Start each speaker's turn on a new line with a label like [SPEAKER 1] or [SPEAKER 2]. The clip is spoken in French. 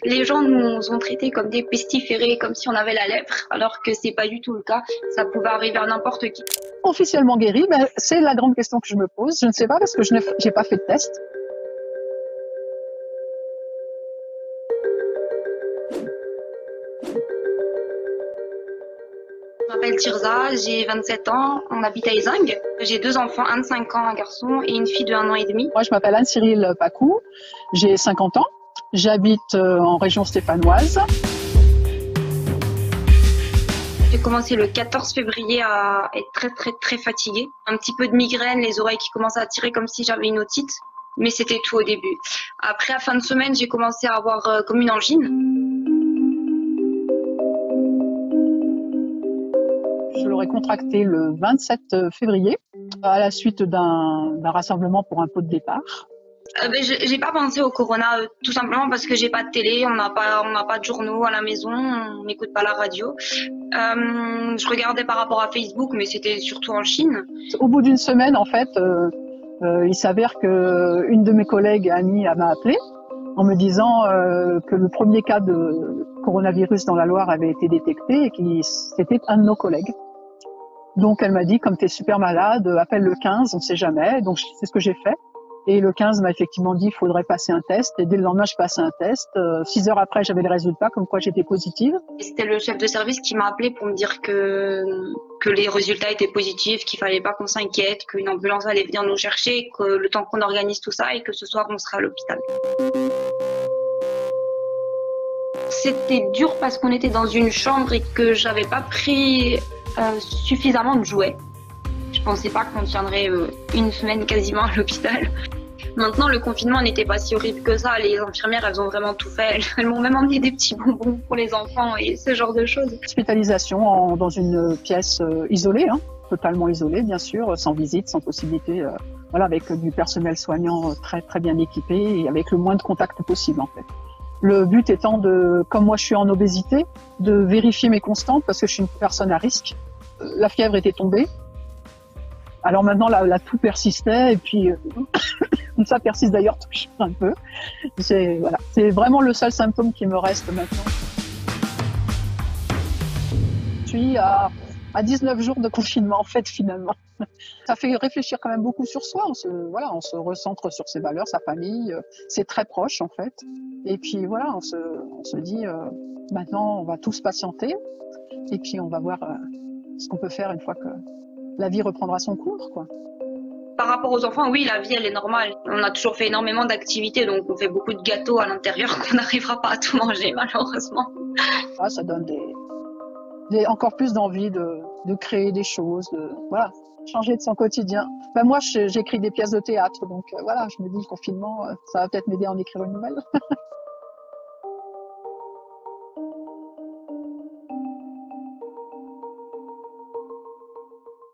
[SPEAKER 1] Les gens nous ont traités comme des pestiférés, comme si on avait la lèpre, alors que c'est pas du tout le cas. Ça pouvait arriver à n'importe qui.
[SPEAKER 2] Officiellement guéri, ben, c'est la grande question que je me pose. Je ne sais pas parce que je n'ai pas fait de test.
[SPEAKER 1] Je m'appelle Tirza, j'ai 27 ans, on habite à Izing. J'ai 2 enfants, un de 5 ans, un garçon, et une fille de 1 an et demi.
[SPEAKER 2] Moi, je m'appelle Anne-Cyril Pacou, j'ai 50 ans, j'habite en région stéphanoise.
[SPEAKER 1] J'ai commencé le 14 février à être très fatiguée. Un petit peu de migraine, les oreilles qui commencent à tirer comme si j'avais une otite. Mais c'était tout au début. Après, à fin de semaine, j'ai commencé à avoir comme une angine.
[SPEAKER 2] Je l'aurais contracté le 27 février à la suite d'un rassemblement pour un pot de départ.
[SPEAKER 1] J'ai pas pensé au corona tout simplement parce que j'ai pas de télé, on n'a pas de journaux à la maison, on n'écoute pas la radio. Je regardais par rapport à Facebook, mais c'était surtout en Chine.
[SPEAKER 2] Au bout d'une semaine, en fait, il s'avère que une de mes collègues amies m'a appelé en me disant que le premier cas de coronavirus dans la Loire avait été détecté et que c'était un de nos collègues. Donc elle m'a dit, comme tu es super malade, appelle le 15, on ne sait jamais. Donc c'est ce que j'ai fait. Et le 15 m'a effectivement dit qu'il faudrait passer un test. Et dès le lendemain, je passais un test. 6 heures après, j'avais les résultats, comme quoi j'étais positive.
[SPEAKER 1] C'était le chef de service qui m'a appelé pour me dire que les résultats étaient positifs, qu'il fallait pas qu'on s'inquiète, qu'une ambulance allait venir nous chercher, que le temps qu'on organise tout ça et que ce soir, on sera à l'hôpital. C'était dur parce qu'on était dans une chambre et que j'avais pas pris suffisamment de jouets. Je pensais pas qu'on tiendrait une semaine quasiment à l'hôpital. Maintenant, le confinement n'était pas si horrible que ça. Les infirmières, elles ont vraiment tout fait. Elles m'ont même emmené des petits bonbons pour les enfants et ce genre de choses.
[SPEAKER 2] Hospitalisation dans une pièce isolée, totalement isolée, bien sûr, sans visite, sans possibilité, voilà, avec du personnel soignant très bien équipé et avec le moins de contacts possible, en fait. Le but étant comme moi je suis en obésité, de vérifier mes constantes parce que je suis une personne à risque. La fièvre était tombée. Alors maintenant, la toux persistait et puis ça persiste d'ailleurs toujours un peu. C'est vraiment le seul symptôme qui me reste maintenant. Je suis à 19 jours de confinement en fait finalement. Ça fait réfléchir quand même beaucoup sur soi. On se recentre sur ses valeurs, sa famille, c'est très proche en fait. Et puis voilà, on se dit maintenant on va tous patienter et puis on va voir ce qu'on peut faire une fois que la vie reprendra son cours, quoi.
[SPEAKER 1] Par rapport aux enfants, oui, la vie, elle est normale. On a toujours fait énormément d'activités, donc on fait beaucoup de gâteaux à l'intérieur qu'on n'arrivera pas à tout manger, malheureusement.
[SPEAKER 2] Ça donne encore plus d'envie de créer des choses, voilà, changer de son quotidien. Moi, j'écris des pièces de théâtre, donc voilà, je me dis, le confinement, ça va peut-être m'aider à en écrire une nouvelle.